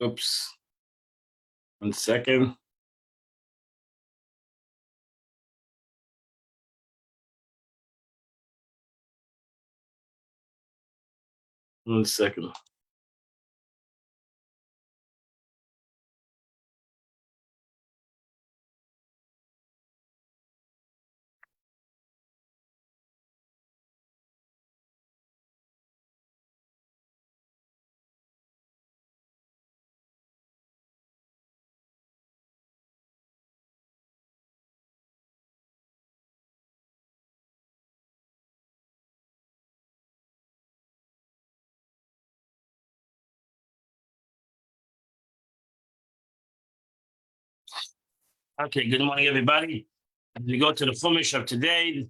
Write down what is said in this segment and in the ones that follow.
Oops. 1 second. One second. Okay, good morning, everybody. As we go to the Chumash of today,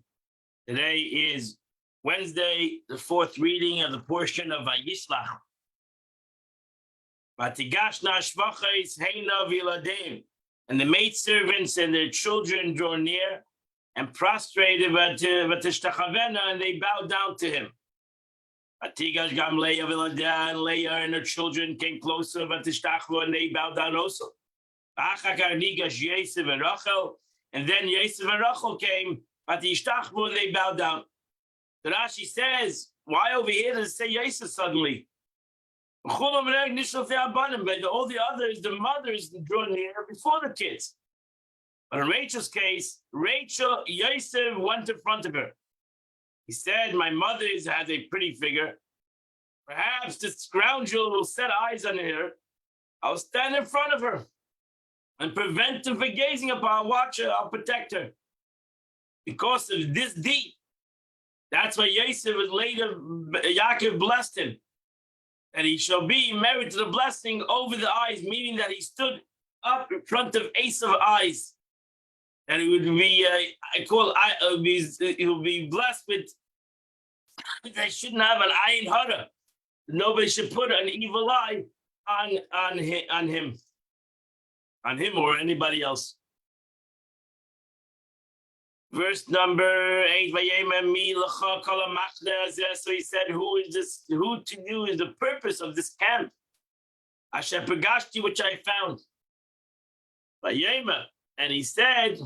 today is Wednesday, the fourth reading of the portion of Vayishlach. Vatigashna shvachos heina v'yeladim, and the maidservants and their children draw near and prostrated v'tishtachavena, and they bow down to him. Vatigash gam Leah v'yeladah, and Leah and her children came closer v'tishtachvu, and they bowed down also. Yosef and Rachel, and then Yosef and Rachel came, but the Ishtachbu, and they bowed down. The Rashi says, why over here does it say Yosef suddenly? But all the others, the mothers, draw near before the kids. But in Rachel's case, Yosef went in front of her. He said, my mother has a pretty figure. Perhaps this scoundrel will set eyes on her. I'll stand in front of her and prevent him from gazing upon, watch her, I'll protect her. Because of this deed. That's why Yosef was later, Yaakov blessed him. And he shall be married to the blessing over the eyes, meaning that he stood up in front of Esav's eyes. And it would be, he will be blessed with, they shouldn't have an ayin hara. Nobody should put an evil eye on him or anybody else. Verse number 8, so he said, who is this? Who to you is the purpose of this camp? Asher pagashti, which I found. And he said,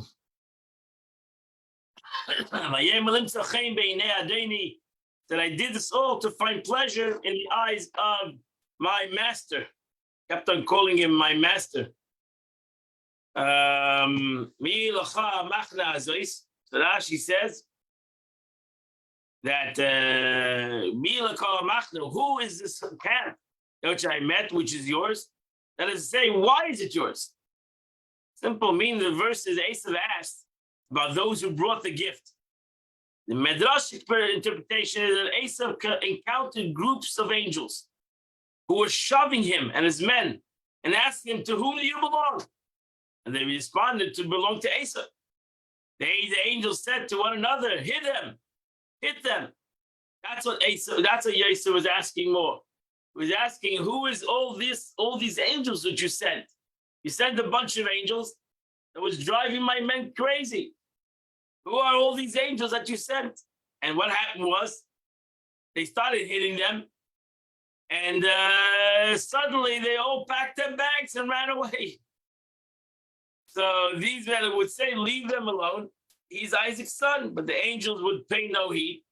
that I did this all to find pleasure in the eyes of my master. Kept on calling him my master. So Rashi says that who is this camp which I met, which is yours? That is to say, why is it yours? Simple, meaning the verse is Esav asked about those who brought the gift. The Midrashic interpretation is that Esav encountered groups of angels who were shoving him and his men and asking him, to whom do you belong? And they responded to belong to Esav. The angels said to one another, hit them. That's what Yosef was asking more. He was asking, who is all these angels that you sent? You sent a bunch of angels that was driving my men crazy. Who are all these angels that you sent? And what happened was, they started hitting them, and suddenly they all packed their bags and ran away. So these men would say, leave them alone. He's Isaac's son, but the angels would pay no heed.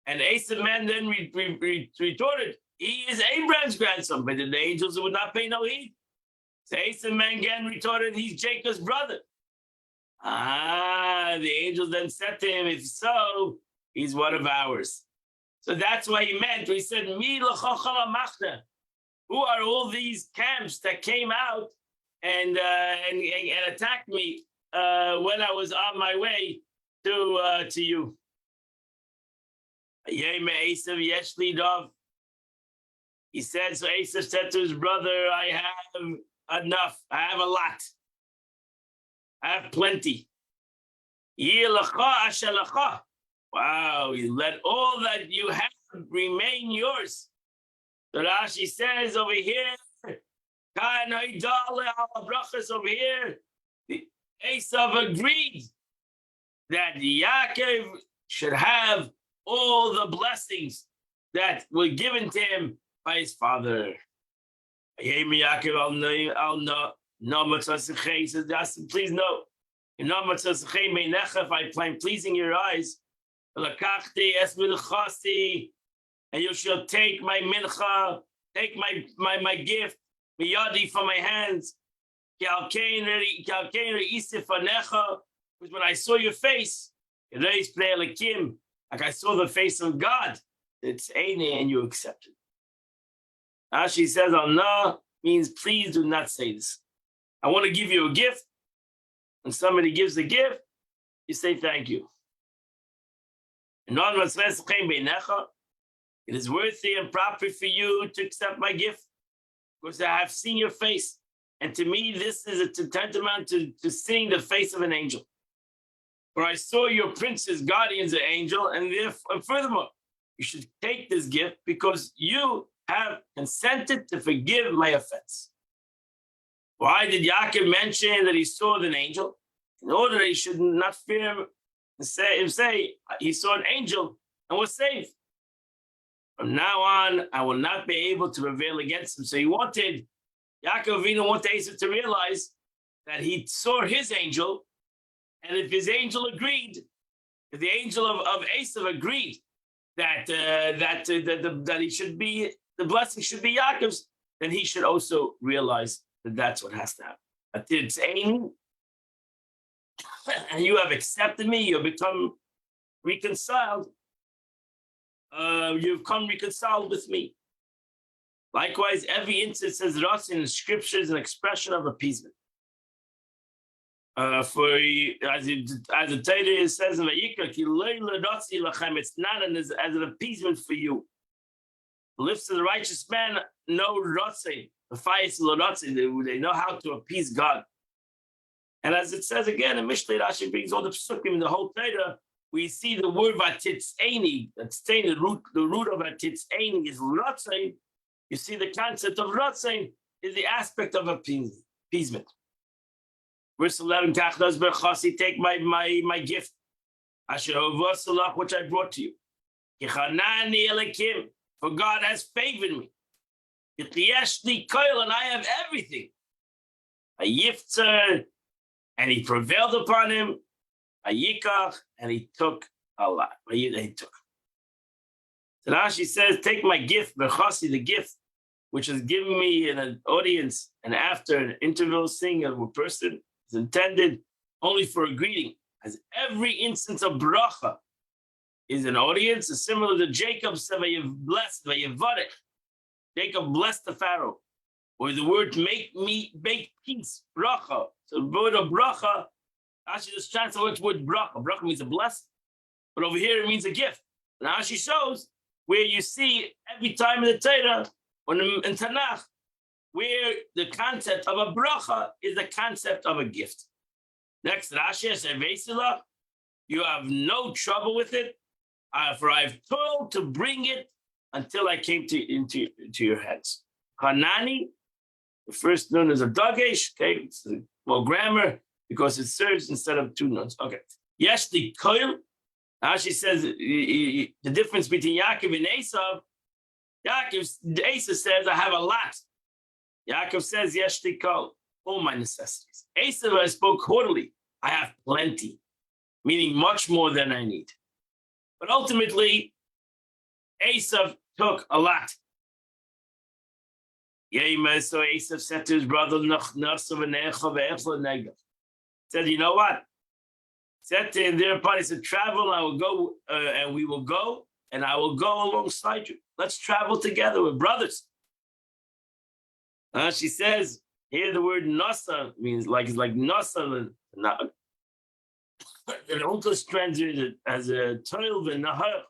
And Esav man then retorted, he is Abraham's grandson, but the angels would not pay no heed. So Esav man again retorted, he's Jacob's brother. The angels then said to him, if so, he's one of ours. So that's why he meant, he said, Mi l'chochala machna. Who are all these camps that came out and attacked me when I was on my way to you? He said, so Esav said to his brother, I have enough. I have a lot. I have plenty. Wow, let all that you have remain yours. So Rashi says over here, over here, Esav agreed that Yaakov should have all the blessings that were given to him by his father. He says, please no. If I find pleasing your eyes, and you shall take my mincha, take my gift, miyadi from my hands. Because when I saw your face, like I saw the face of God, it's Eine, and you accepted. She says, Allah means please do not say this. I want to give you a gift. When somebody gives a gift, you say thank you. It is worthy and proper for you to accept my gift because I have seen your face. And to me, this is a tantamount to seeing the face of an angel. For I saw your princes, guardians, an angel, and furthermore, you should take this gift because you have consented to forgive my offense. Why did Yaakov mention that he saw an angel? In order that he should not fear him and say he saw an angel and was saved. From now on, I will not be able to prevail against him. So Yaakov Avinu wanted Esav to realize that he saw his angel, and if his angel agreed, if the angel of Esav agreed that he should be, the blessing should be Yaakov's, then he should also realize that that's what has to happen. And you have accepted me, you have become reconciled. You've come reconciled with me. Likewise, every instance says Ratzin in scripture is an expression of appeasement. As the Torah says in Vayikra, it's not as an appeasement for you. The lips of the righteous man know Ratzin. The fires of Ratzin, they know how to appease God. And as it says again in Mishlei, Rashi brings all the psukim in the whole Torah. We see the word vatitzeni, the root of vatitzeni is Ratzin. You see the concept of Ratzin is the aspect of appeasement. Verse 11, take my gift, which I brought to you. For God has favored me. And I have everything. And he prevailed upon him. And he took a lot. He took. So now she says, take my gift, the gift, which is giving me an audience, and after an interval sing of a person is intended only for a greeting. As every instance of bracha is an audience, is similar to Jacob said, Jacob blessed the Pharaoh, or the word make peace, bracha. So the word of bracha, actually just translates the word bracha. Bracha means a blessing, but over here it means a gift. Now she shows where you see every time in the Torah, in Tanakh, where the concept of a bracha is the concept of a gift. Next, Rashi says, you have no trouble with it, for I've toiled to bring it until I came into your hands. Hanani, the first nun is a dagesh, okay, it's well grammar because it serves instead of two nuns. Okay. Yes, the koil. Now she says the difference between Yaakov and Esav. Esav says, I have a lot. Yaakov says, yes, the koil, all my necessities. Esav, I spoke quarterly. I have plenty, meaning much more than I need. But ultimately, Esav took a lot. So Esav said to his brother, said, you know what? Said to him thereupon, he said, travel, I will go, and we will go, and I will go alongside you. Let's travel together, we're brothers. She says, here the word nasa means it's like nasa. It also is translated as a toil v'nahar.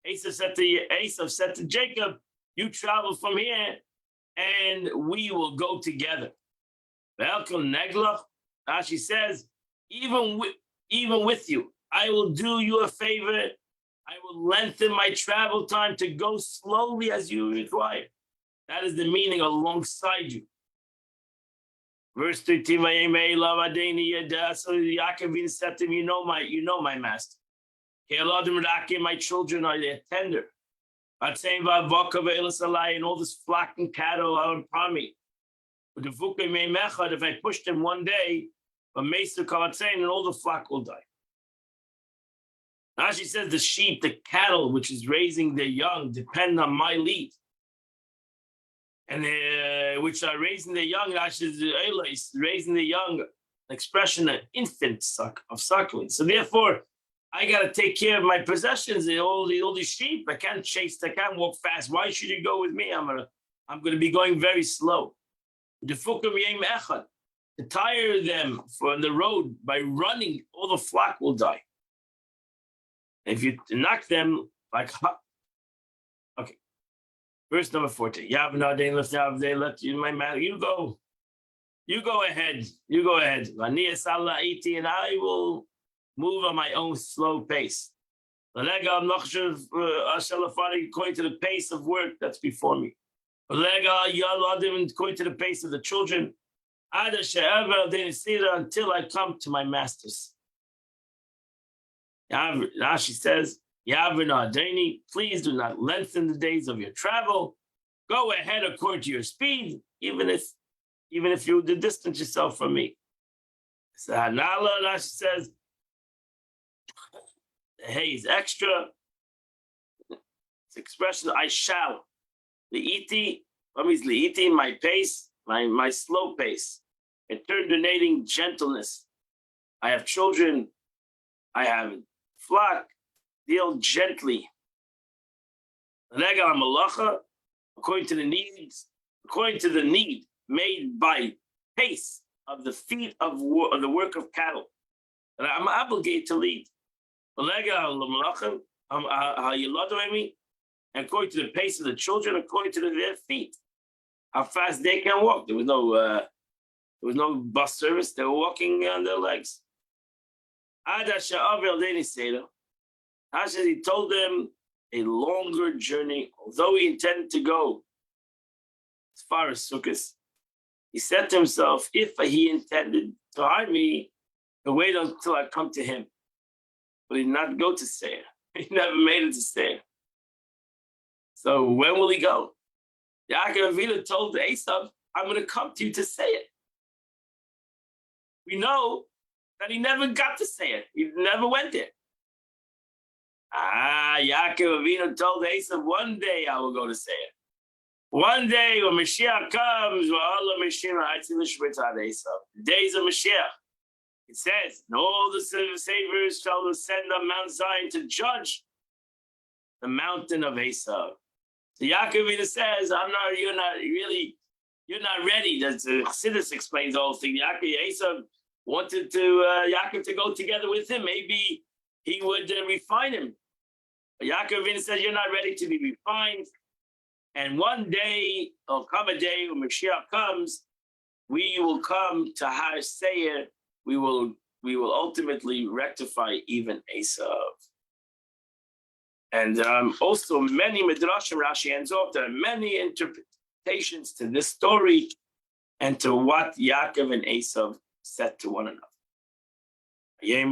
Esav said to Jacob, you travel from here, and we will go together. She says, even with you, I will do you a favor. I will lengthen my travel time to go slowly as you require. That is the meaning alongside you. Verse 13, so Yaakov said to him, you know my master. My children are their tender. And all this flock and cattle are upon me. If I pushed him one day, and all the flock will die. Rashi says the sheep, the cattle, which is raising their young, depend on my lead. And which are raising their young, Rashi is raising the young, expression of infant of suckling. So therefore, I got to take care of my possessions, all these sheep. I can't walk fast. Why should you go with me? I'm going to be going very slow. To tire them from the road by running, all the flock will die. If you knock them like, okay. Verse number 14. Let you my man. You go ahead. You go ahead. And I will move on my own slow pace. According to the pace of work that's before me. According to the pace of the children. Until I come to my masters. Rashi says, please do not lengthen the days of your travel. Go ahead according to your speed, even if you distance yourself from me. So Rashi says, the hay is extra. It's expression, I shall. Li'iti, what means li'iti? My pace, my slow pace. Eternal gentleness. I have children. I have flock. Deal gently. According to the needs, according to the need made by pace of the feet of the work of cattle that I'm obligated to lead. According to the pace of the children, according to their feet, how fast they can walk. There was no bus service. They were walking on their legs. He told them a longer journey, although he intended to go as far as Sukkot. He said to himself, if he intended to hide me, he'll wait until I come to him. But he did not go to Seir. He never made it to Seir. So when will he go? Yaakov Avinu told Esav, I'm going to come to you to say it. We know that he never got to say it. He never went there. Yaakov Avinu told Esav, one day I will go to say it. One day when Mashiach comes, the days of Mashiach, it says, and all the saviors shall ascend on Mount Zion to judge the mountain of Esav. So Yaakov Avinu says, you're not ready. Chassidus explains the whole thing. Esav wanted Yaakov to go together with him. Maybe he would refine him. But Yaakov Avinu says, you're not ready to be refined. And one day, there'll come a day when Mashiach comes, we will come to Har Seir. We will ultimately rectify even Esav. And also many Midrashim, Rashi ends off, there are many interpretations to this story and to what Yaakov and Esav said to one another. I'll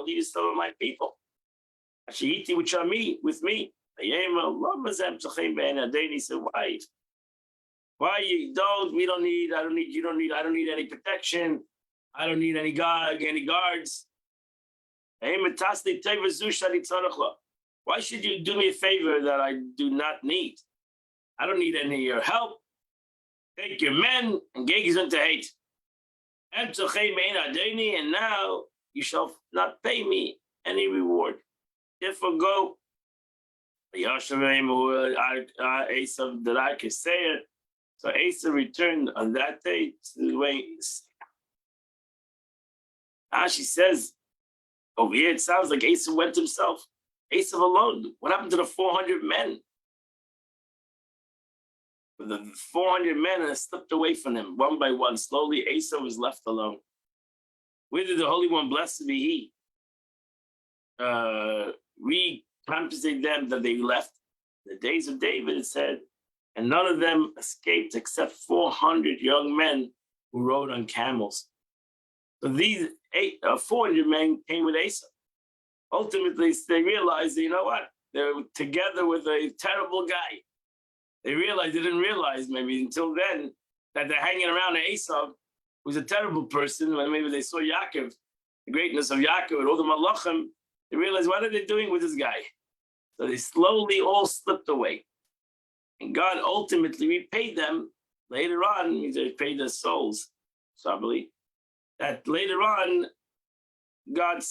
lead some of my people. Which are me, with me. He said, why you don't? We don't need. I don't need. You don't need. I don't need any protection. I don't need any guards. Why should you do me a favor that I do not need? I don't need any of your help. Take your men and engage them to hate. And now you shall not pay me any reward. Therefore go. So Asa returned on that day to the way. She says, over here it sounds like Asa went himself. Asa alone. What happened to the 400 men? The 400 men slipped away from him one by one. Slowly, Asa was left alone. Where did the Holy One, blessed be he, recompensate them that they left? The days of David, it said, and none of them escaped except 400 young men who rode on camels. So these 400 men came with Asa. Ultimately, they realized, you know what? They're together with a terrible guy. They didn't realize maybe until then that they're hanging around Esau, who's a terrible person. When maybe they saw Yaakov, the greatness of Yaakov and all the Malachim, they realized, what are they doing with this guy? So they slowly all slipped away. And God ultimately repaid them later on. He paid their souls, probably. That later on, God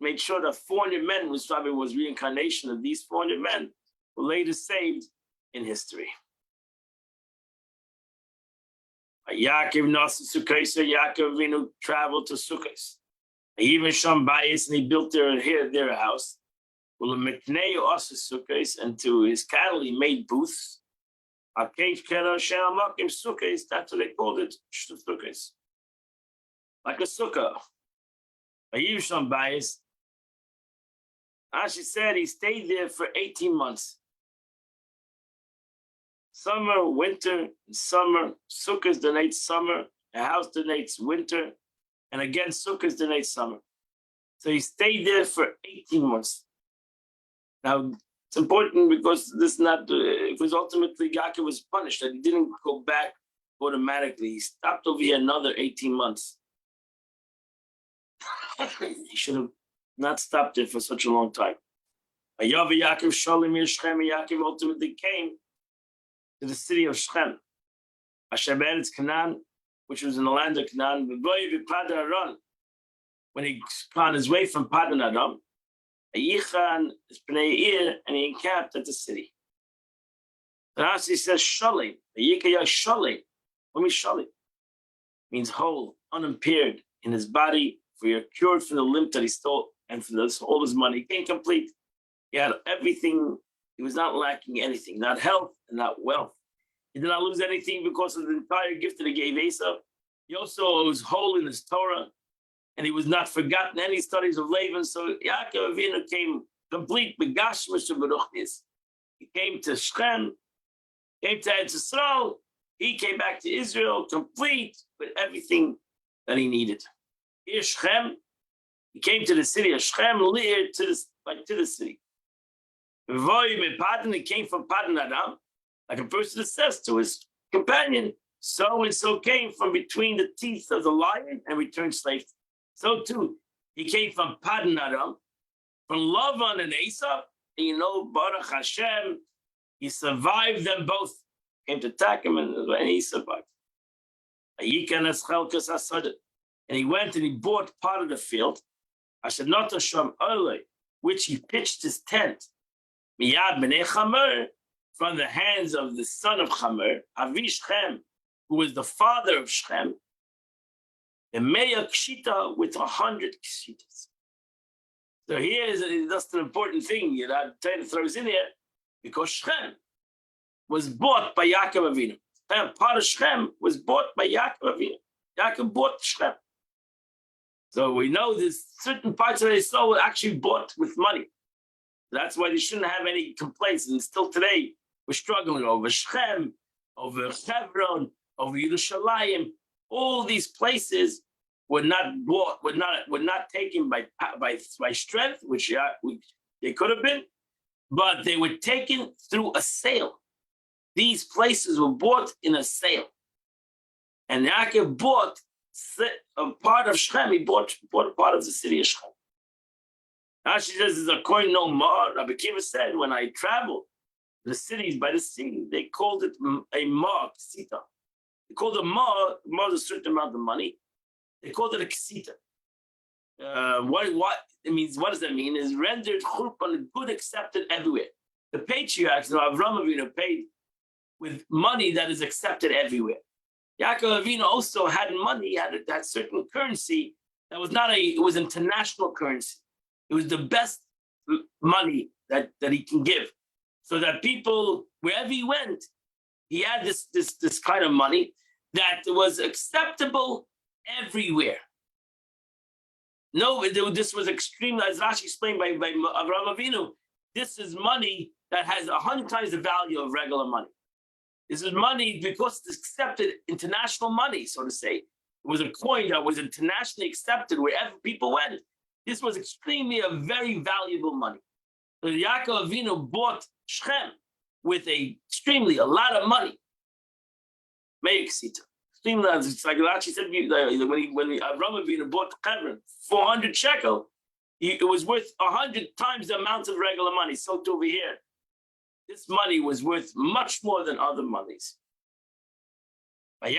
made sure that 400 men was reincarnation of these 400 men were later saved in history. Yaakov Nasa Sukkos, Yaakov Avinu traveled to Sukkos. Even Sham Bayis, and he built their house. Well, also Sukkos, and to his cattle he made booths. That's what they called it, Sukkos. Like a sukkah. Even Sham Bayis. Ashi said he stayed there for 18 months. Summer, winter, summer. Sukkot donates summer. A house donates winter. And again, Sukkot donates summer. So he stayed there for 18 months. Now, it's important because because ultimately Yaakov was punished, that he didn't go back automatically. He stopped over here another 18 months. He should have not stopped there for such a long time. Yaakov ultimately came to the city of Shechem, Asher Canaan, which was in the land of Canaan. When he on his way from Padan Aram, and he encamped at the city. And as he says, Shalim, Shalim, what means Shalim? Means whole, unimpaired in his body, for you're cured from the limb that he stole and from all his money. He came complete. He had everything. He was not lacking anything, not health and not wealth. He did not lose anything because of the entire gift that he gave Esau. He also was whole in his Torah, and he was not forgotten any studies of Laban. So Yaakov Avinu came complete. He came to Shechem, came to Eretz Yisrael. He came back to Israel complete with everything that he needed. Here, Shechem, he came to the city of Shechem, to the city. He came from Padan Aram, like a person says to his companion, so and so came from between the teeth of the lion and returned slave. So too, he came from Padan Aram, from Lavan and Esau, and Baruch Hashem, he survived them both. Came to attack him, and he survived. And he went and he bought part of the field, which he pitched his tent. From the hands of the son of Chamer, Avi Shechem, who was the father of Shechem, the Meya Kshita with 100 Kshitas. So that's an important thing Torah throws in here, because Shechem was bought by Yaakov Avinu. And part of Shechem was bought by Yaakov Avinu. Yaakov bought Shechem. So we know there's certain parts of Israel were actually bought with money. That's why they shouldn't have any complaints. And still today, we're struggling over Shechem, over Hebron, over Yerushalayim. All these places were not bought, were not taken by strength, which they could have been, but they were taken through a sale. These places were bought in a sale. And Yaakov bought a part of Shechem. He bought a part of the city of Shechem. Now she says, there's a coin no more. Rabbi Kiva said, when I traveled the cities by the sea, they called it a ma, ksita. They called it ma is a certain amount of money. They called it a ksita. What it means? What does that mean? Is rendered churban, good, accepted everywhere. The patriarchs, Avraham Avinu, paid with money that is accepted everywhere. Yaakov Avinu also had money, had certain currency that was it was international currency. It was the best money that he can give. So that people, wherever he went, he had this kind of money that was acceptable everywhere. No, this was extreme, as Rashi explained by Avraham Avinu. This is money that has 100 times the value of regular money. This is money because it's accepted international money, so to say. It was a coin that was internationally accepted wherever people went. This was extremely a very valuable money. So Yaakov Avinu bought Shechem with a lot of money. Extremely, it's like Rashi said, when Avraham Avinu bought Hebron, 400 shekel, it was worth 100 times the amount of regular money. So to over here, this money was worth much more than other monies. And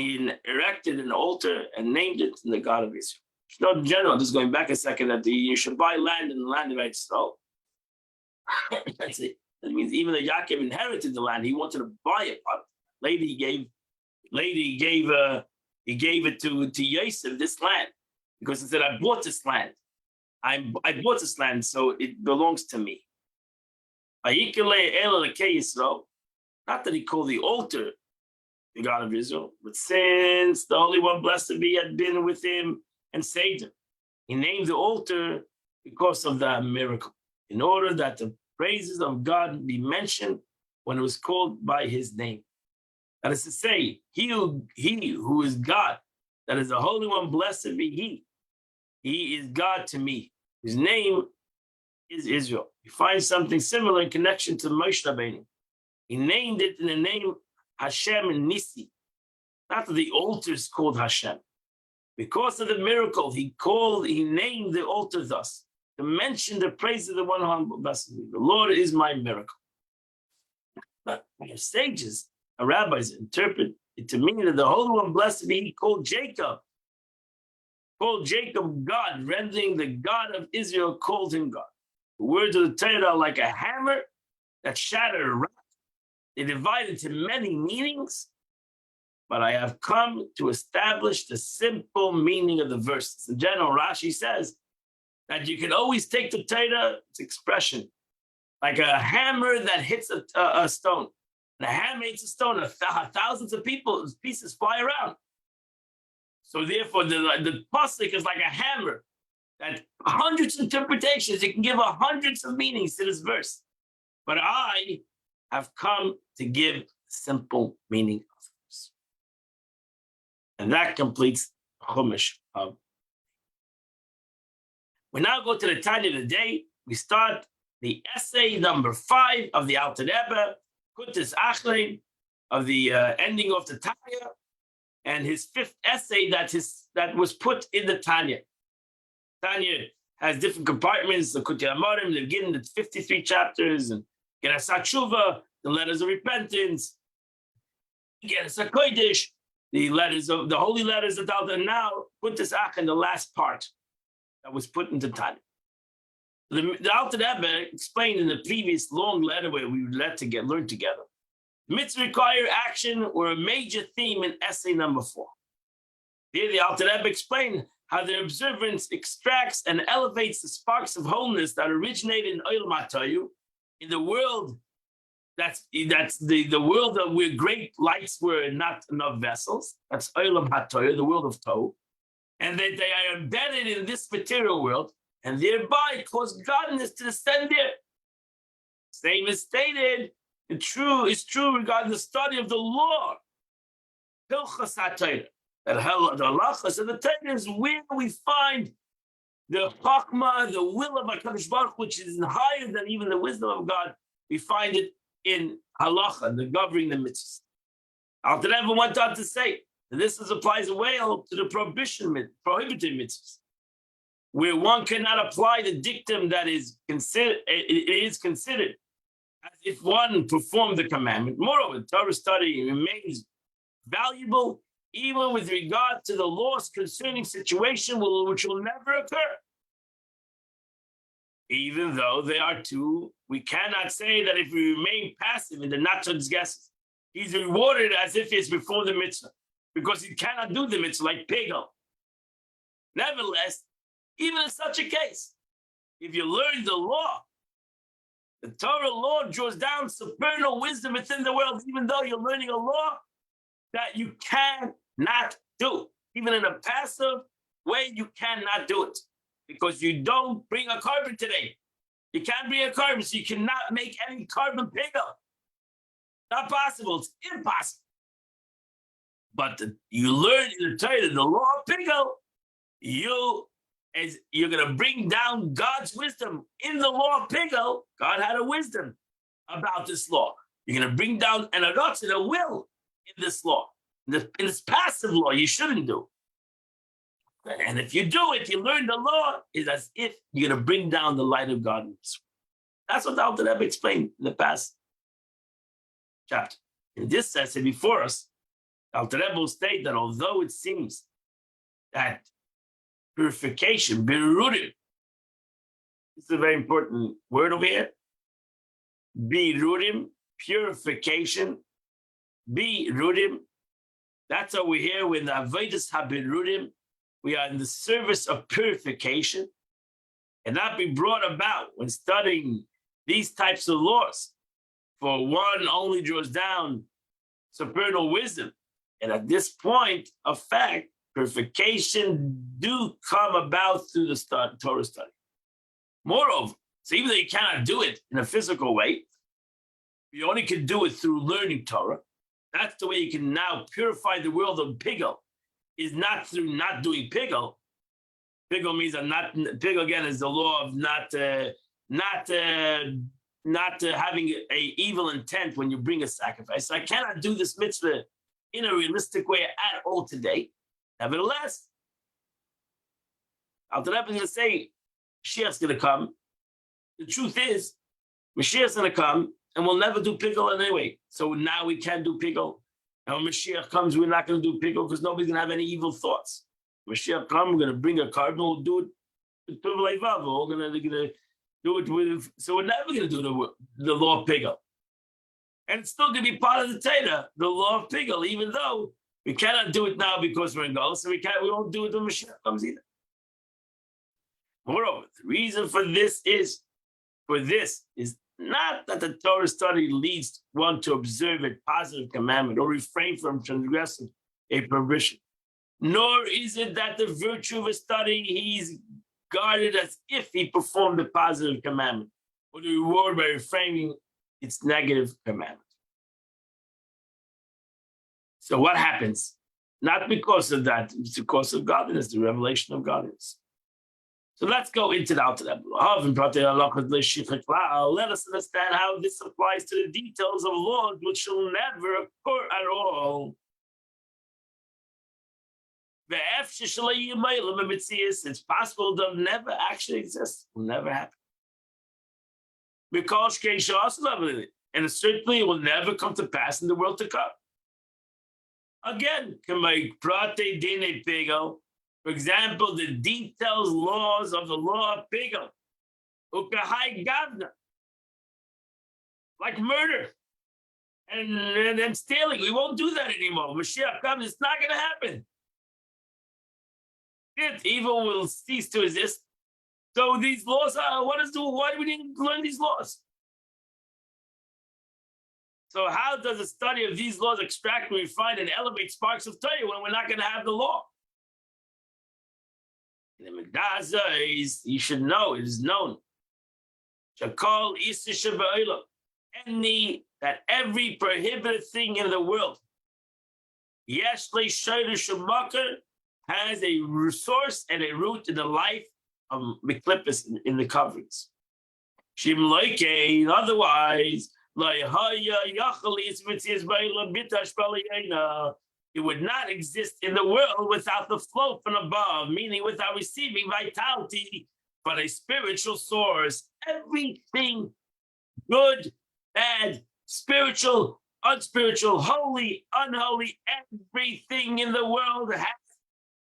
he erected an altar and named it in the God of Israel. Not in general, just going back a second, that you should buy land in the land of Israel. That's it. That means even though Yaakov inherited the land, he wanted to buy it. Later he gave it to Yosef, this land, because he said, I bought this land. I bought this land, so it belongs to me. Not that he called the altar the God of Israel, but since the Holy One, blessed be, had been with him and saved him, he named the altar because of the miracle, in order that the praises of God be mentioned when it was called by his name. That is to say, he who is God, that is the Holy One, blessed be he. He is God to me. His name is Israel. You find something similar in connection to Moshe Rabbeinu. He named it in the name Hashem and Nisi. Not that the altar is called Hashem. Because of the miracle, he named the altar thus, to mention the praise of the one who blesses me. The Lord is my miracle. But sages and rabbis interpret it to mean that the Holy One, blessed be he, called Jacob God, rendering the God of Israel called him God. The words of the Torah are like a hammer that shattered a rock. They divide into many meanings, but I have come to establish the simple meaning of the verses. In general, Rashi says that you can always take the Torah, its expression, like a hammer that hits a stone. And a hammer hits a stone, thousands of pieces fly around. So therefore, the pasuk is like a hammer that hundreds of interpretations, you can give hundreds of meanings to this verse. But I have come to give simple meaning of the verse. And that completes Chumash of. We now go to the Tanya of the day. We start the essay number 5 of the Alter Rebbe, Kutas Achlein, of the ending of the Tanya, and his 5th essay that was put in the Tanya. Tanya has different compartments, the Kutei Amorim, they begin the 53 chapters, and Gerasat Tshuva, the letters of repentance, Gerasat Kodesh, the holy letters of Alter, and now Kutas Achlein, the last part that was put into Tanya. The Alter Rebbe explained in the previous long letter where we learned together. Mitzvah require action were a major theme in essay number 4. Here the Alter Rebbe explained how the observance extracts and elevates the sparks of holiness that originated in Olam HaTohu, in the world that's the world where great lights were not enough vessels. That's Olam HaTohu, the world of Tohu, and that they are embedded in this material world, and thereby cause godliness to descend there. Same is stated. It's true regarding the study of the law. Hilchas HaTorah. That the halachas of the Torah is where we find the chachma, the will of HaKadosh Baruch, which is higher than even the wisdom of God. We find it in halacha, the governing the mitzvahs. Alter Rebbe went on to say that this applies well to the prohibited mitzvahs, where one cannot apply the dictum that is considered as if one performed the commandment. Moreover, Torah study remains valuable even with regard to the laws concerning situation which will never occur. Even though there are two, we cannot say that if we remain passive in the nachshon's guesses, he's rewarded as if it's before the mitzvah, because he cannot do the mitzvah like Pegel. Nevertheless, even in such a case, if you learn the law, the Torah law draws down supernal wisdom within the world, even though you're learning a law that you cannot do. Even in a passive way, you cannot do it because you don't bring a carbon today. You can't bring a carbon, so you cannot make any carbon pigel. Not possible. It's impossible. But you learn in the Torah the law of pigel, you As you're going to bring down God's wisdom in the law of Pigel. God had a wisdom about this law. You're going to bring down an arotz and a will in this law. In this passive law, you shouldn't do. And if you do it, you learn the law, is as if you're going to bring down the light of God in this world. That's what the Alter Rebbe explained in the past chapter. In this session before us, the Alter Rebbe will state that although it seems that purification, birurim, this is a very important word over here. Birurim, purification. Birurim, that's what we hear when the Avodas HaBirurim, we are in the service of purification, and that be brought about when studying these types of laws. For one only draws down supernal wisdom. And at this point of fact, purification do come about through the Torah study. Moreover, so even though you cannot do it in a physical way, you only can do it through learning Torah. That's the way you can now purify the world of Pigel, is not through not doing Pigel. Pigel means Pigel again is the law of not having a evil intent when you bring a sacrifice. So I cannot do this mitzvah in a realistic way at all today. Nevertheless, Alter Rebbe is going to say, Mashiach's going to come. The truth is, Mashiach's going to come, and we'll never do Pigel anyway. So now we can do Pigel. And when Mashiach comes, we're not going to do Pigel because nobody's going to have any evil thoughts. Mashiach comes, we're going to bring a cardinal, we'll do it with Tuv Leivav. We're going to do it with, so we're never going to do the law of Pigel. And it's still going to be part of the Torah, the law of Pigel, even though we cannot do it now because we're in Gaul, so we won't do it when Mashiach comes either. Moreover, the reason for this is not that the Torah study leads one to observe a positive commandment or refrain from transgressing a prohibition, nor is it that the virtue of a study he's guarded as if he performed a positive commandment, or the reward by refraining its negative commandment. So what happens? Not because of that, it's because of godliness, the revelation of godliness. So let's go into the Alter Rebbe. Let us understand how this applies to the details of laws which shall never occur at all. It's possible they'll never actually exist, will never happen. Because and certainly it will never come to pass in the world to come. Again, for example, the details laws of the law of Pigel, like murder and stealing. We won't do that anymore. Mashiach comes, it's not going to happen. Evil will cease to exist. So these laws are, why do we need to learn these laws? So how does the study of these laws extract and refine and elevate sparks of Torah when we're not going to have the law? In the Megdaza, you should know, it is known. That every prohibited thing in the world, has a resource and a root in the life of Miklippus in the coverings. Otherwise, it would not exist in the world without the flow from above, meaning without receiving vitality from a spiritual source. Everything, good, bad, spiritual, unspiritual, holy, unholy, everything in the world has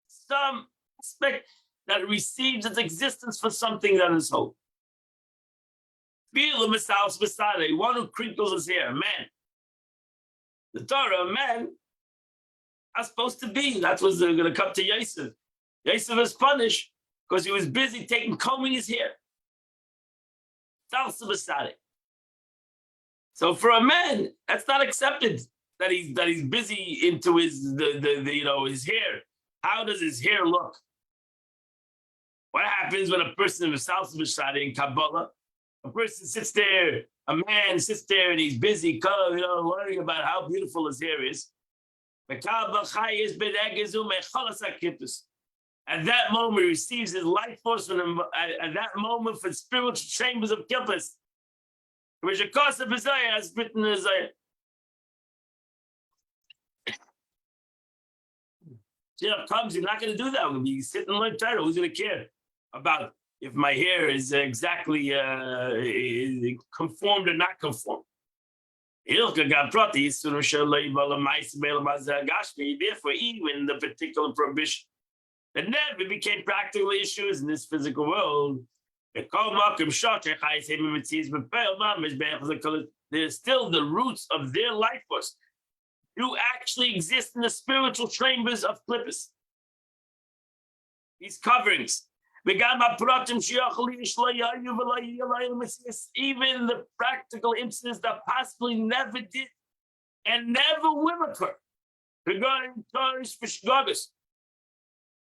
some aspect that receives its existence for something that is holy. One who crinkles his hair, man. The Torah, man, are supposed to be. That's what's going to come to Yosef. Yosef was punished because he was busy combing his hair. So for a man, that's not accepted. That he's busy into his his hair. How does his hair look? What happens when a person is in Kabbalah? A person sits there, a man sits there and he's busy, worrying about how beautiful his hair is. At that moment, he receives his life force from him. At that moment, for spiritual chambers of Kilpas, which a cost of Isaiah has written in Isaiah. Comes, you're not going to do that. I'm going to be sitting and learn Torah. Who's going to care about if my hair is exactly conformed or not conformed? Therefore, even the particular prohibition that never became practical issues in this physical world, there's still the roots of their life force do actually exist in the spiritual chambers of Klippus. These coverings. Even the practical incidents that possibly never did and never will occur regarding Torah's Fishgagas.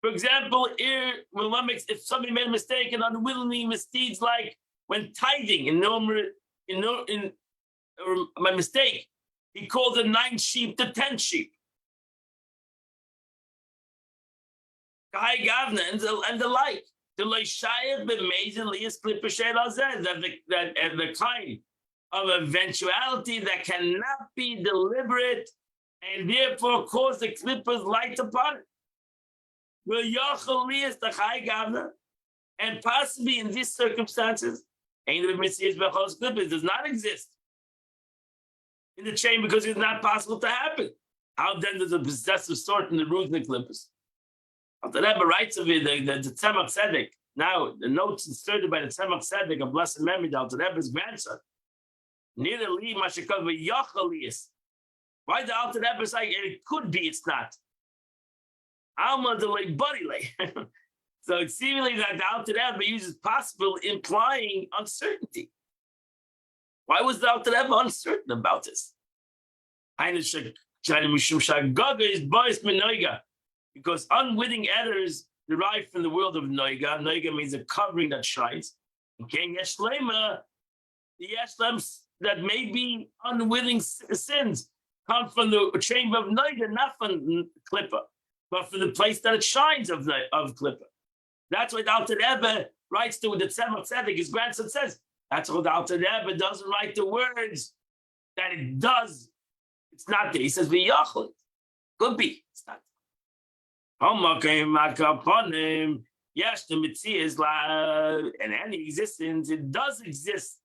For example, if somebody made a mistake and unwillingly misdeeds, like when tithing, my mistake, he called the 9 sheep the 10 sheep. And the like. The kind of eventuality that cannot be deliberate and therefore cause the clippers light upon it. And possibly in these circumstances, clippers does not exist in the chain because it's not possible to happen. How then does a possessive sort in the root in the clippers? The Rebbe writes of it, the Tzemach Tzedek. Now, the notes inserted by the Tzemach Tzedek of blessed memory, the Rebbe's grandson. Neither Li Mashikov Yachalias. Why the Alter Rebbe is like, it could be, it's not. Alma delay buddy lay. So it's seemingly that the Alter Rebbe uses possible, implying uncertainty. Why was the Alter Rebbe uncertain about this? Because unwitting errors derive from the world of Noiga. Noiga means a covering that shines. Okay, Yeshlema, the Yeshlem that may be unwitting sins come from the chamber of Noiga, not from Klippa, but from the place that it shines of Klippa. That's what Alter Rebbe writes to the Tzemach Tzedek. His grandson says, that's what Alter Rebbe doesn't write the words that it does. It's not there. He says, V'yachol. Could be. It's not there. Yes, the mitzvah is in any existence, it does exist,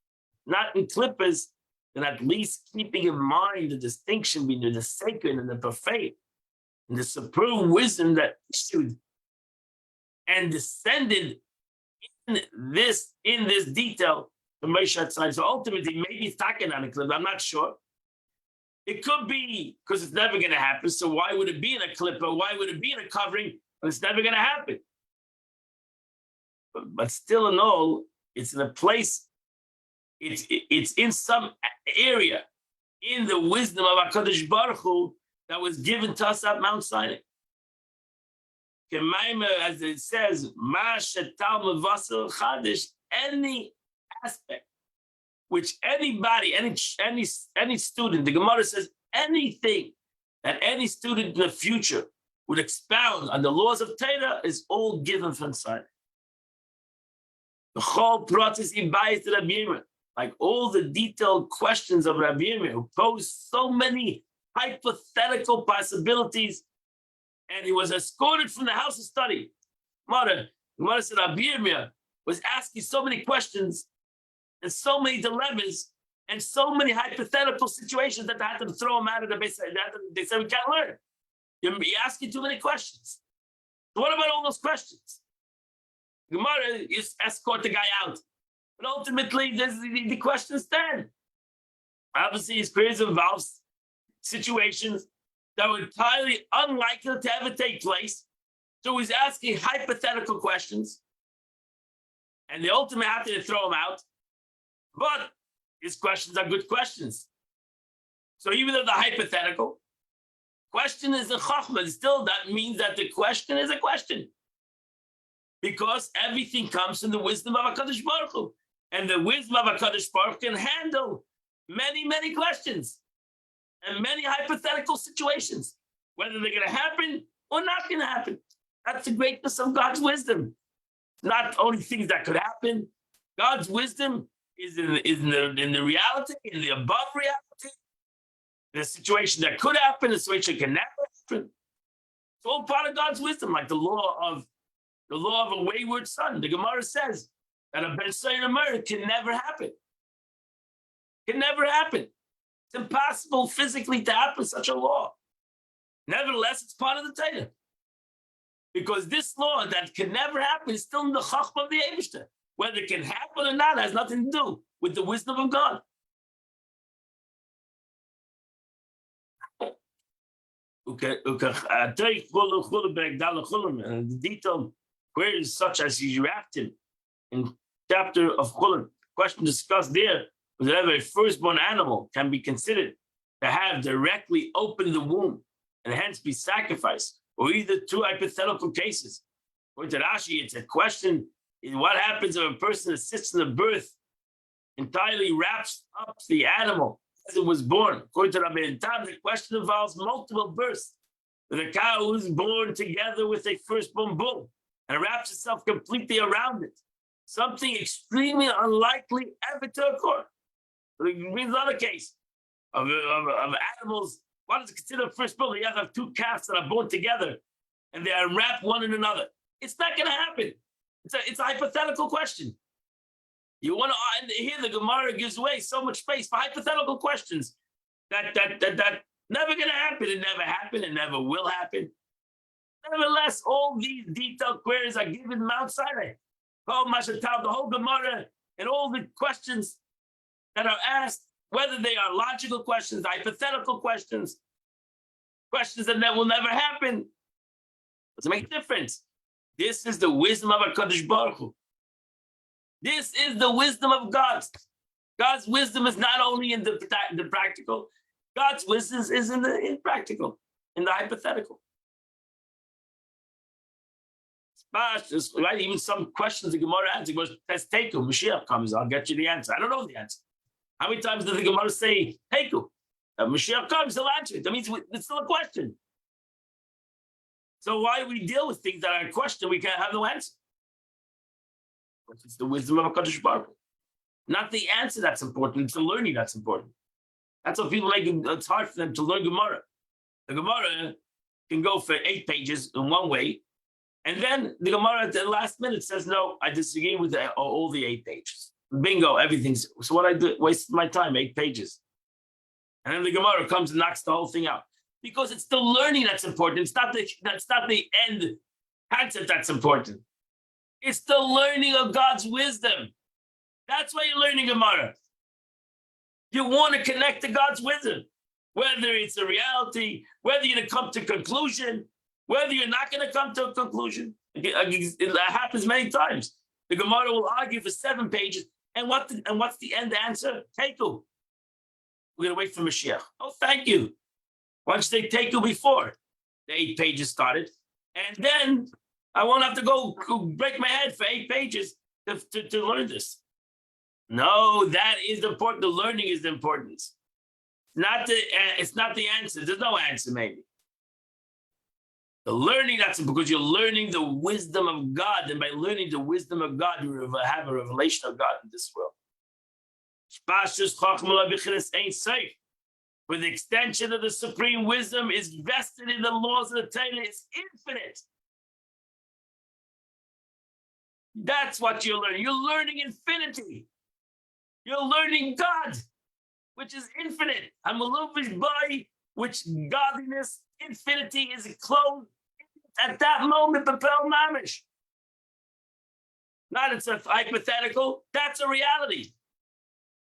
not in clippers, and at least keeping in mind the distinction between the sacred and the profane, and the supreme wisdom that issued and descended in this detail from Moshe side. So ultimately, maybe it's talking on a clip. I'm not sure. It could be because it's never going to happen. So why would it be in a clip? Or why would it be in a covering? But it's never going to happen. But still in all, it's in a place, it's in some area in the wisdom of HaKadosh Baruch Hu that was given to us at Mount Sinai. As it says, any aspect which anybody, any student, the Gemara says anything that any student in the future would expound on the laws of Torah is all given from Sinai. The whole process imbies to Rabbi Yirmiyah, like all the detailed questions of Rabbi Yirmiyah, who posed so many hypothetical possibilities, and he was escorted from the house of study. Gemara said Rabbi Yirmiyah was asking so many questions and so many dilemmas and so many hypothetical situations that they had to throw him out of the base. They said, we can't learn. You're asking too many questions. So what about all those questions? Gemara is escort the guy out. But ultimately, the questions stand. Obviously, his career involves situations that were entirely unlikely to ever take place. So he's asking hypothetical questions. And the ultimate had to throw him out. But his questions are good questions. So even though the hypothetical question is a chachma, still that means that the question is a question. Because everything comes from the wisdom of HaKadosh Baruch Hu. And the wisdom of HaKadosh Baruch Hu can handle many, many questions and many hypothetical situations, whether they're going to happen or not going to happen. That's the greatness of God's wisdom. Not only things that could happen. God's wisdom is in the reality, in the above reality, the situation that could happen, the situation can never happen. It's all part of God's wisdom, like the law of a wayward son. The Gemara says that a Ben Sayir murder can never happen. Can never happen. It's impossible physically to happen such a law. Nevertheless, it's part of the Torah. Because this law that can never happen is still in the Chachma of the Eibishter. Whether it can happen or not has nothing to do with the wisdom of God. And the detailed queries such as he wrapped him in chapter of Chulun. Question discussed there was whether a firstborn animal can be considered to have directly opened the womb and hence be sacrificed, or either two hypothetical cases. According to Rashi, it's a question in what happens if a person assists in the birth, entirely wraps up the animal as it was born. According to Rabbi Tam, the question involves multiple births, with a cow who's born together with a firstborn bull and wraps itself completely around it. Something extremely unlikely ever to occur. It means another case of animals. What is considered firstborn? You have two calves that are born together and they are wrapped one in another. It's not going to happen. It's a hypothetical question. You want to here the Gemara gives away so much space for hypothetical questions that never going to happen. It never happened. It never will happen. Nevertheless, all these detailed queries are given Mount Sinai. The whole Gemara and all the questions that are asked, whether they are logical questions, hypothetical questions, questions that will never happen, doesn't make a difference. This is the wisdom of HaKadosh Baruch Hu. This is the wisdom of God. God's wisdom is not only in the practical. God's wisdom is in the impractical, in the hypothetical. Right? Even some questions the Gemara answers was, "Let's take you. Mashiach comes. I'll get you the answer." I don't know the answer. How many times does the Gemara say, "Take you"? Mashiach comes, he'll answer it. That means it's still a question. So why do we deal with things that are a question we can't have no answer? It's the wisdom of HaKadosh Baruch Hu. Not the answer that's important, it's the learning that's important. That's what people make it's hard for them to learn Gemara. The Gemara can go for 8 pages in one way, and then the Gemara at the last minute says, "No, I disagree with all the 8 pages." Bingo, everything's, so what I did, wasted my time, 8 pages. And then the Gemara comes and knocks the whole thing out. Because it's the learning that's important. That's not the end concept that's important. It's the learning of God's wisdom. That's why you're learning Gemara. You want to connect to God's wisdom. Whether it's a reality, whether you're going to come to a conclusion, whether you're not going to come to a conclusion. It happens many times. The Gemara will argue for 7 pages. And what's the end answer? Teku. We're going to wait for Mashiach. Oh, thank you. Once they take you before the 8 pages started, and then I won't have to go break my head for 8 pages to learn this. No, that is important. The learning is the importance. It's not the answer. There's no answer, maybe. The learning, that's because you're learning the wisdom of God, and by learning the wisdom of God, you have a revelation of God in this world. For the extension of the supreme wisdom is vested in the laws of the Torah. It's infinite. That's what you're learning. You're learning infinity. You're learning God, which is infinite. Hamaluvish by which godliness, infinity is clothed at that moment, Bapel Mamish. Not it's a hypothetical, that's a reality.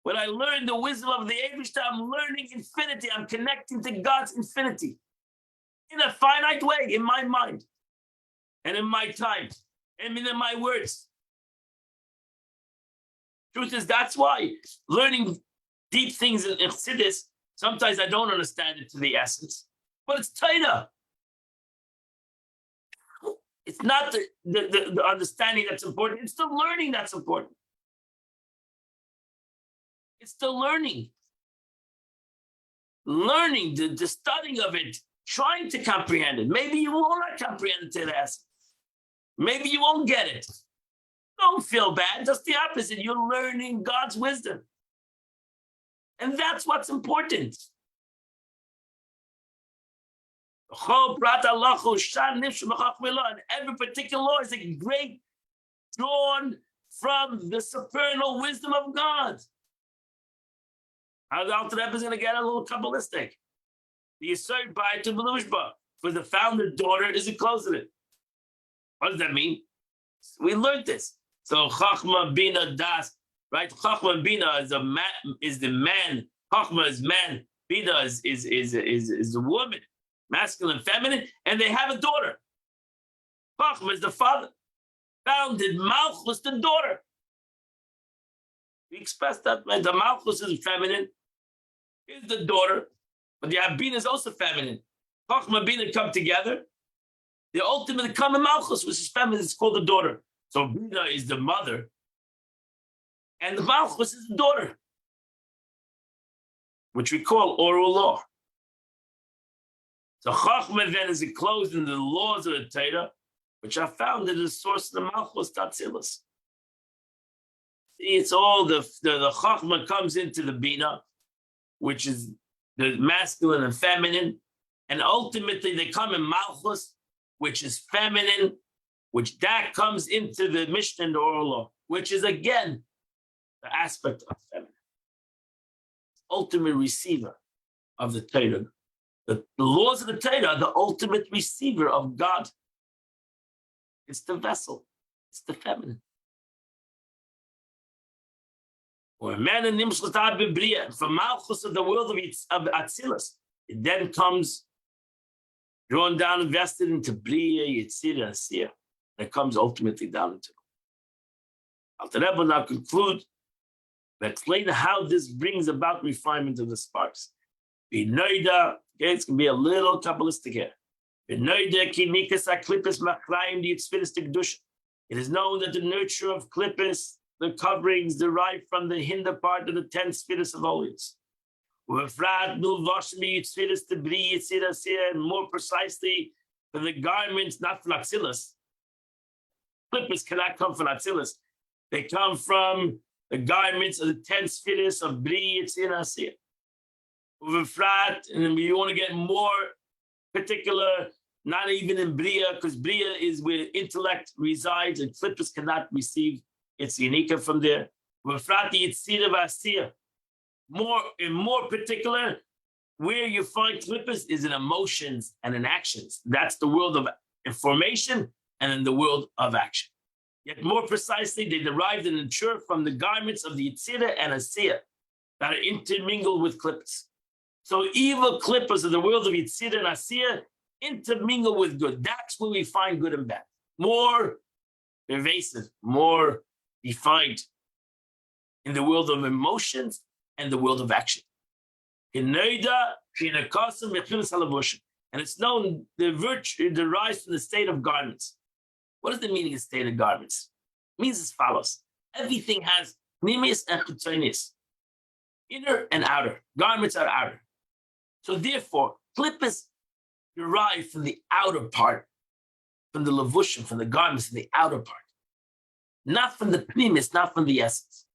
When I learn the wisdom of the Eibishter, I'm learning infinity. I'm connecting to God's infinity in a finite way, in my mind, and in my time, and in my words. Truth is, that's why learning deep things in Chassidus, sometimes I don't understand it to the essence, but it's Torah. It's not the understanding that's important. It's the learning that's important. It's the learning. Learning, the studying of it, trying to comprehend it. Maybe you will not comprehend it to the essence. Maybe you won't get it. Don't feel bad. Just the opposite. You're learning God's wisdom. And that's what's important. And every particular law is a great drawn from the supernal wisdom of God. How the Alter Rebbe is going to get a little Kabbalistic. The Yisod Bayit to Belushba. For the founder daughter is a close in it. What does that mean? We learned this. So Chachma Bina Das, right? Chachma Bina is the man. Chachma is man. Bina is the woman, masculine, feminine, and they have a daughter. Chachma is the father. Founded Malchus, the daughter. We express that right? The Malchus is feminine, is the daughter, but the Bina is also feminine. Chachma and Bina come together. The ultimate common Malchus, which is feminine, is called the daughter. So Bina is the mother, and the Malchus is the daughter, which we call oral law. So Chachma then is enclosed in the laws of the Torah, which are found in the source of the Malchus Tatzilus. It's all the Chachma comes into the Bina, which is the masculine and feminine, and ultimately they come in Malchus, which is feminine, which that comes into the Mishnah and the oral law, which is again the aspect of feminine. Ultimate receiver of the Torah. The laws of the Torah are the ultimate receiver of God. It's the vessel. It's the feminine. Or man and nimshus from Malchus of the world of Atzilus, it then comes drawn down, invested into Bria, Yetzirah, and Asiyah. That comes ultimately down into. Alter Rebbe now conclude to explain how this brings about refinement of the sparks. B'noida, okay, it's going to be a little Kabbalistic here. B'noida ki nikas ha-klippus machrayim di'yitzfiris t'kedusha. It is known that the nurture of klippus, the coverings, derived from the hinder part of the 10 spheres of holiness. And more precisely, for the garments, not from Atzilus. Klippus cannot come from Atzilus. They come from the garments of the 10 spheres of Bri, Yitzir, Asiyah. And you want to get more particular, not even in Bria, because Bria is where intellect resides, and Klippus cannot receive its unika from there. More particular, where you find Klippus is in emotions and in actions. That's the world of information and in the world of action. Yet more precisely, they derived and mature from the garments of the Yitzira and Asiyah that are intermingled with Klippus. So evil Klippus of the world of Yitzira and Asiyah intermingle with good. That's where we find good and bad. More pervasive, more defined in the world of emotions and the world of action. And it's known the virtue derives from the state of garments. What does the meaning of state of garments? It means as follows. Everything has pneumius and chutonius, inner and outer. Garments are outer. So therefore, klippus derive from the outer part, from the levushim, from the garments in the outer part. Not from the pneumius, not from the essence.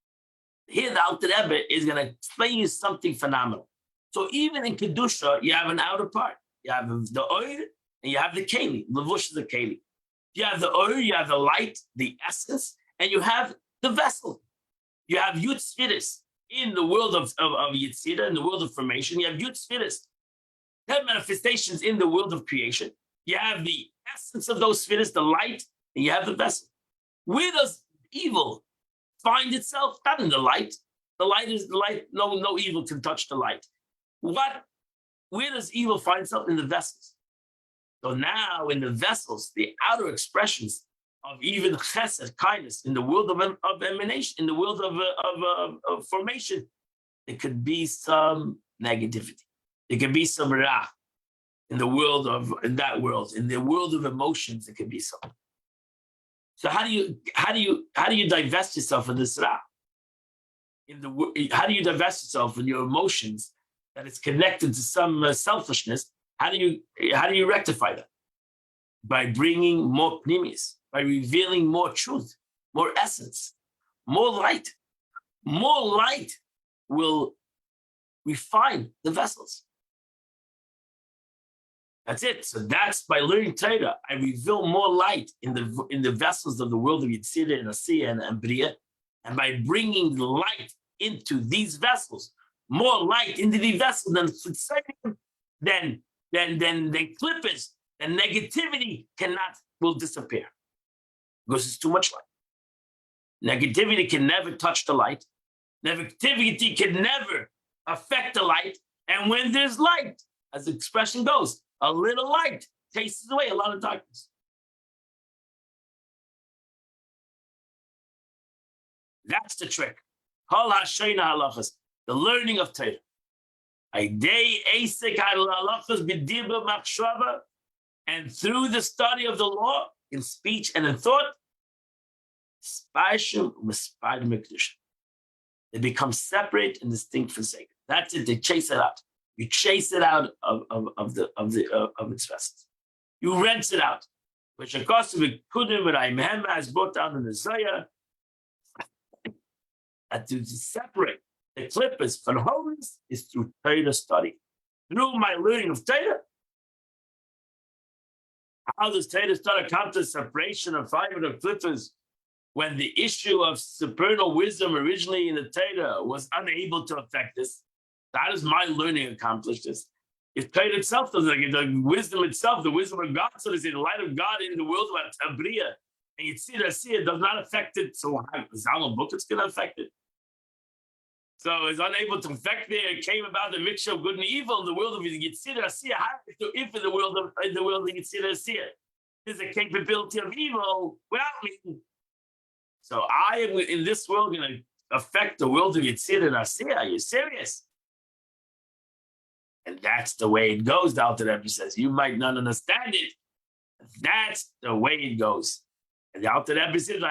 Here the Alter Rebbe is going to explain you something phenomenal. So even in Kedusha, you have an outer part. You have the oil and you have the keli. Levush is the keli. You have the oil, you have the light, the essence, and you have the vessel. You have Yud Sfiris in the world of Yitzira, in the world of formation. You have Yud Sfiris, 10 manifestations in the world of creation. You have the essence of those Sfiris, the light, and you have the vessel. Where does evil find itself? Not in the light. The light is the light. No evil can touch the light. Where does evil find itself? In the vessels. So now in the vessels, the outer expressions of even chesed, kindness, in the world of emanation, in the world of formation, there could be some negativity. There could be some ra. In the world in that world, in the world of emotions, there could be some. So how do you divest yourself of this ra? How do you divest yourself of your emotions that is connected to some selfishness? How do you rectify that? By bringing more pneumius, by revealing more truth, more essence, more light. More light will refine the vessels. That's it. So that's by learning Torah, I reveal more light in the vessels of the world of Yitzhira and Asiya and Bria, and by bringing light into these vessels, more light into the vessels than clippers, then negativity will disappear because it's too much light. Negativity can never touch the light. Negativity can never affect the light. And when there's light, as the expression goes, a little light chases away a lot of darkness. That's the trick. Kol ha'shayna halachas, the learning of Torah. Aidei eisek halachas b'dibur machshava, and through the study of the law in speech and in thought, they become separate and distinct from sacred. That's it. They chase it out. You chase it out of its vessels. You rinse it out. Which of course we couldn't, but I has brought down in the Zohar that to separate the clippers from holiness is through Torah study. Through my learning of Torah. How does Torah study come to separation of fire and of clippers when the issue of supernal wisdom originally in the Torah was unable to affect this? How does my learning accomplish this? If Torah itself doesn't, like the wisdom itself, the wisdom of God, so to say, the light of God in the world of Abriya, and Yitzhira does not affect it, so Zalman book it's going to affect it. So it's unable to affect it. It came about the mixture of good and evil in the world of Yitzhira. If in the world of Yitzhira, there's a capability of evil without me. So I am in this world going to affect the world of Yitzhira and Asiya. Are you serious? And that's the way it goes, the Alter Rebbe says. You might not understand it. That's the way it goes. And the Alter Rebbe says,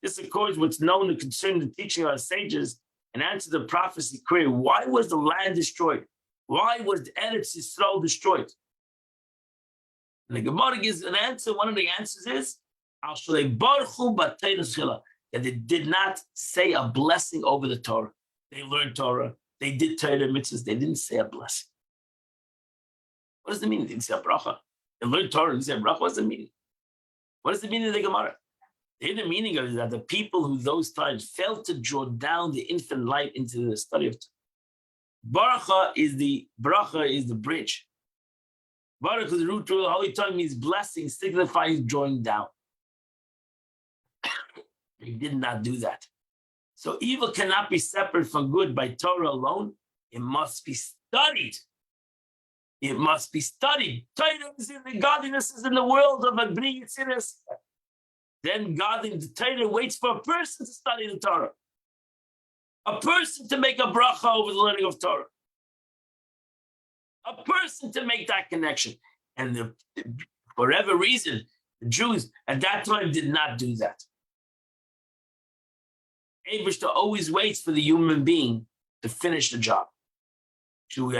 this accords what's known concerning the teaching of our sages and answer the prophecy query. Why was the land destroyed? Why was the Eretz Yisrael destroyed? And the Gemara gives an answer. One of the answers is that they did not say a blessing over the Torah. They learned Torah. They did Torah mitzvahs. They didn't say a blessing. What does it mean? They didn't say a bracha. They learned Torah and didn't say a bracha. What does it mean? What is the meaning of the Gemara? The hidden meaning of it is that the people who those times failed to draw down the infinite light into the study of Torah. Bracha is the bridge. Baruch is the root to the Holy Tongue means blessing, signifies drawing down. They did not do that. So evil cannot be separate from good by Torah alone. It must be studied. It must be studied. Torah is in the godliness is in the world of a Bri Yitziras. Then God in the Torah waits for a person to study the Torah. A person to make a bracha over the learning of Torah. A person to make that connection. And for whatever reason, the Jews at that time did not do that. Eibishter always waits for the human being to finish the job. When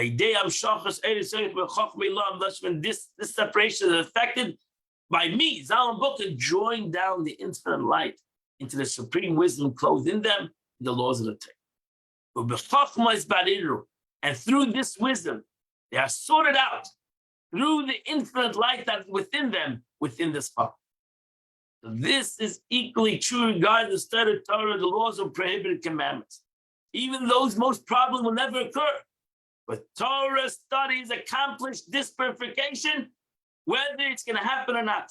this separation is affected by me, Zalman Boker, drawing down the infinite light into the supreme wisdom clothed in them, the laws of the Torah. And through this wisdom, they are sorted out through the infinite light that's within them, within this path. So this is equally true regarding the study of Torah, the laws of prohibited commandments. Even those most probably will never occur. But Torah studies accomplish this purification, whether it's going to happen or not.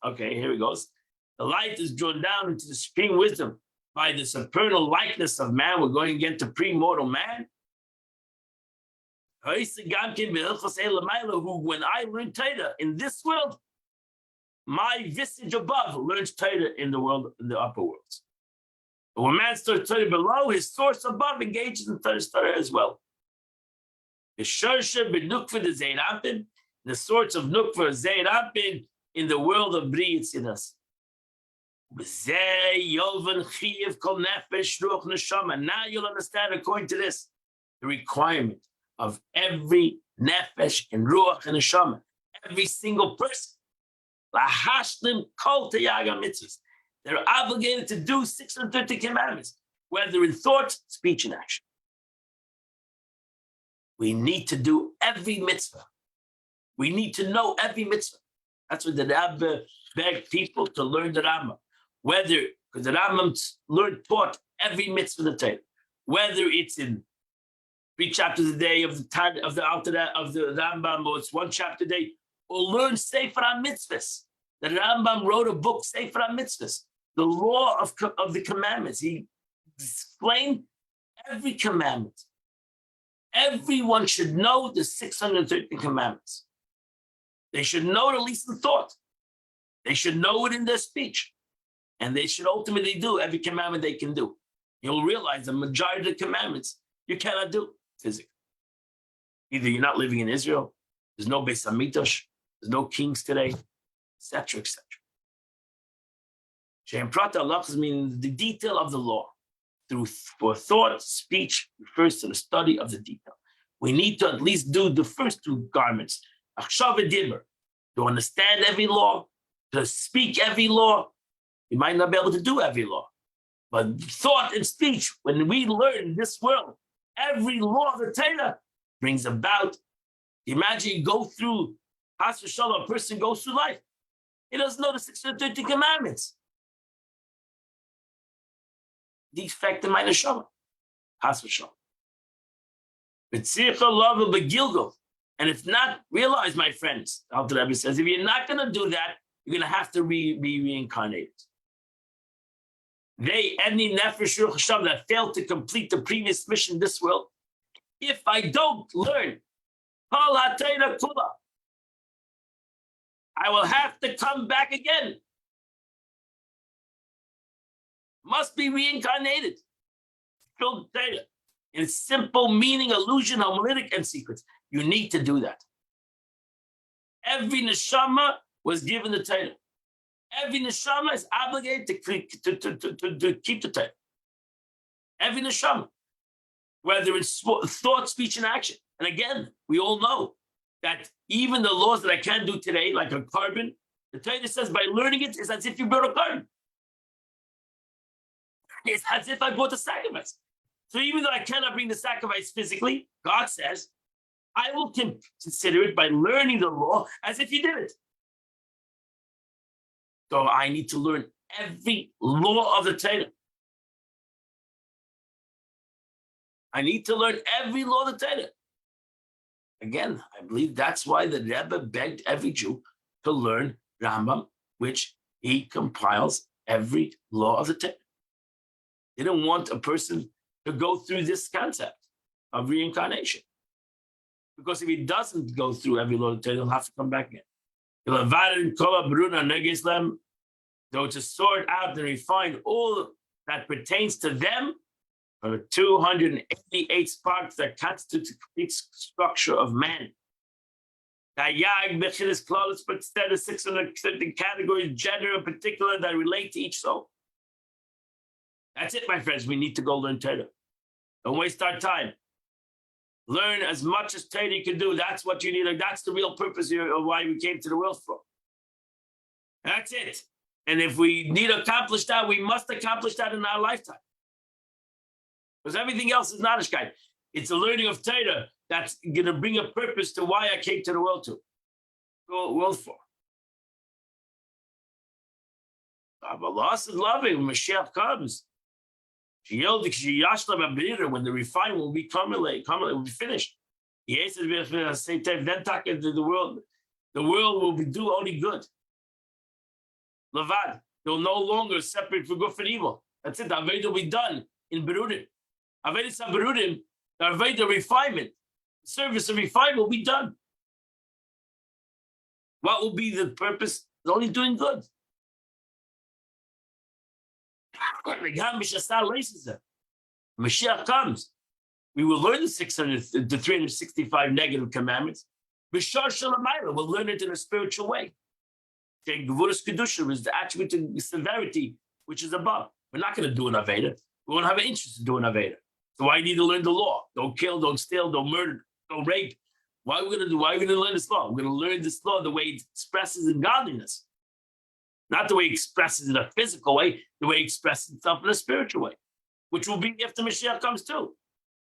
Okay, here it goes. The light is drawn down into the supreme wisdom by the supernal likeness of man. We're going again to pre-mortal man. Who, when I learn Torah in this world, my visage above learns Torah in the world, in the upper worlds. But when man starts Torah below, his source above engages in Torah as well. The Shorsha b'nukva the Zeir Anpin, the source of Nukva Zeir Anpin in the world of Bri Yitziras. Now you'll understand according to this, the requirement of every nefesh and ruach and neshama, every single person. Lahashlim kol teyaga mitzvahs. They're obligated to do 630 commandments, whether in thought, speech, and action. We need to do every mitzvah. We need to know every mitzvah. That's what the Rebbe begged people to learn the Rambam. Whether, because the Rambam taught every mitzvah in the Torah, whether it's in 3 chapters a day of the Rambam, or it's 1 chapter a day, or learn Sefer HaMitzvahs. The Rambam wrote a book, Sefer HaMitzvahs, the law of the commandments. He explained every commandment. Everyone should know the 613 commandments. They should know it at least in thought. They should know it in their speech. And they should ultimately do every commandment they can do. You'll realize the majority of the commandments you cannot do physically. Either you're not living in Israel, there's no Beis Hamikdash, there's no kings today, etc., etc. Shem Prata Halachos means the detail of the law. For thought, speech refers to the study of the detail. We need to at least do the first 2 garments. Achshav v'dibur, to understand every law, to speak every law. You might not be able to do every law, but thought and speech, when we learn in this world, every law of the Torah brings about. Imagine you go through, Has v'shalom, a person goes through life. He doesn't know the 630 commandments. Defect in my neshama. Has v'shalom. B'tzircha love b'gilgul. And if not, realize, my friends, the Alter Rebbe says, if you're not going to do that, you're going to have to be reincarnated. They, any nefesh ruach hashem that failed to complete the previous mission in this world, if I don't learn, kol ha'torah kula, I will have to come back again. Must be reincarnated. In its simple meaning, allusion, homiletic, and secrets. You need to do that. Every neshama was given the Torah. Every neshama is obligated to keep the Torah. Every neshama, whether it's thought, speech, and action. And again, we all know that even the laws that I can't do today, like a carbon, the Torah says by learning it, it's as if you brought a carbon. It's as if I brought a sacrifice. So even though I cannot bring the sacrifice physically, God says, I will consider it by learning the law as if you did it. So I need to learn every law of the Torah. I need to learn every law of the Torah. Again, I believe that's why the Rebbe begged every Jew to learn Rambam, which he compiles every law of the Torah. They didn't want a person to go through this concept of reincarnation. Because if he doesn't go through every law of the Torah, he'll have to come back again. Though to sort out and refine all that pertains to them, are the 288 sparks that constitute the complete structure of man. But instead of 630 categories, gender in particular, that relate to each soul. That's it, my friends. We need to go learn Torah. Don't waste our time. Learn as much as Torah you can do. That's what you need. That's the real purpose here of why we came to the world for. That's it. And if we need to accomplish that, we must accomplish that in our lifetime. Because everything else is not a shkai. It's a learning of Torah that's going to bring a purpose to why I came to the world for. Allah is loving when Mashiach comes. When the refinement will be will be finished. Then the world will do only good. Levad, they'll no longer separate for good and evil. That's it. The Aveda will be done in Berudim. Aveda Berudim, the Aveda refinement, the service of refinement will be done. What will be the purpose? It's only doing good. Mashiach comes. We will learn the 365 negative commandments. We'll learn it in a spiritual way. Gevurus Kedusha is the attribute of severity, which is above. We're not going to do an Aveda. We won't have an interest in doing Aveda. So why need to learn the law? Don't kill, don't steal, don't murder, no rape. Why are we going to do? Why are we going to learn this law? We're going to learn this law the way it expresses in godliness, not the way it expresses in a physical way, the way it expresses itself in a spiritual way, which will be after Mashiach comes too.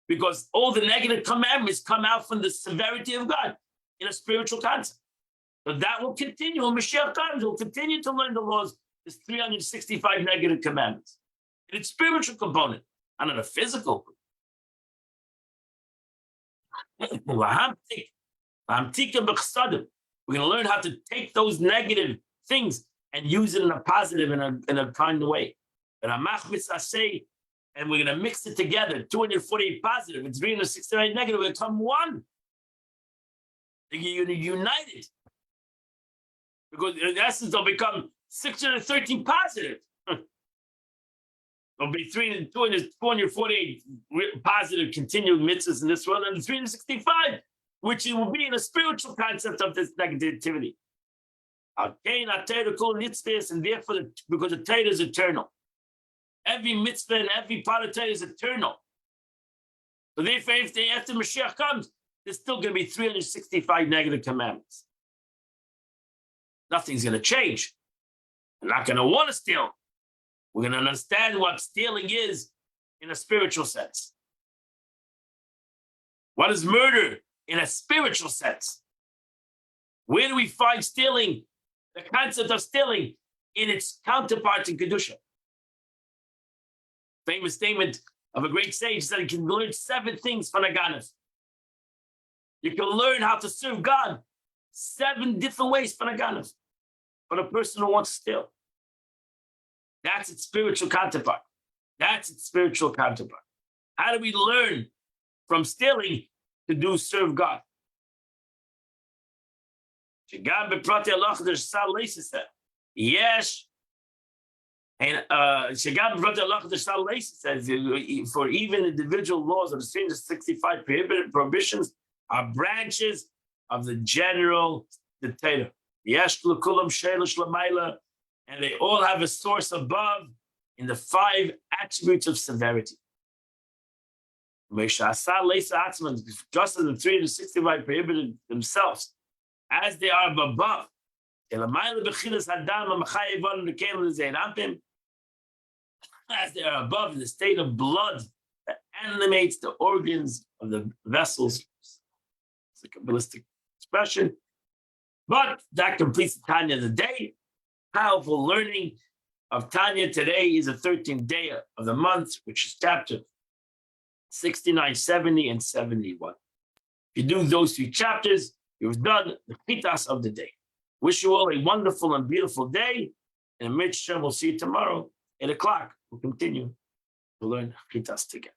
Because all the negative commandments come out from the severity of God in a spiritual concept. So that will continue. When Mashiach comes, we'll continue to learn the laws. There's 365 negative commandments. In its spiritual component, and not a physical. We're going to learn how to take those negative things and use it in a positive, in a kind of way. And we're going to mix it together, 248 positive and 369 negative, will become one. You're united. Because in essence, they'll become 613 positive. There'll be 248 positive continued mitzvahs in this world, and 365, which it will be in a spiritual concept of this negativity. And therefore, because the Torah is eternal. Every mitzvah and every part of Torah is eternal. So therefore, after Mashiach comes, there's still going to be 365 negative commandments. Nothing's going to change. We're not going to want to steal. We're going to understand what stealing is in a spiritual sense. What is murder in a spiritual sense? Where do we find stealing, the concept of stealing, in its counterpart in Kedusha? Famous statement of a great sage said you can learn 7 things from a ganav. You can learn how to serve God 7 different ways from a ganav, for a person who wants to steal. That's its spiritual counterpart. That's its spiritual counterpart. How do we learn from stealing to serve God? Yes. And says, for even individual laws of the 365 prohibitions are branches of the general Torah. And they all have a source above in the 5 attributes of severity. Just as the 365 prohibited themselves, as they are above. As they are above in the state of blood that animates the organs of the vessels. It's a Kabbalistic expression. But that completes the Tanya of the day. Powerful learning of Tanya. Today is the 13th day of the month, which is chapter 69, 70, and 71. If you do those 3 chapters, you've done the Chitas of the day. Wish you all a wonderful and beautiful day. And Mitch, we'll see you tomorrow, 8 o'clock. We'll continue to learn Chitas together.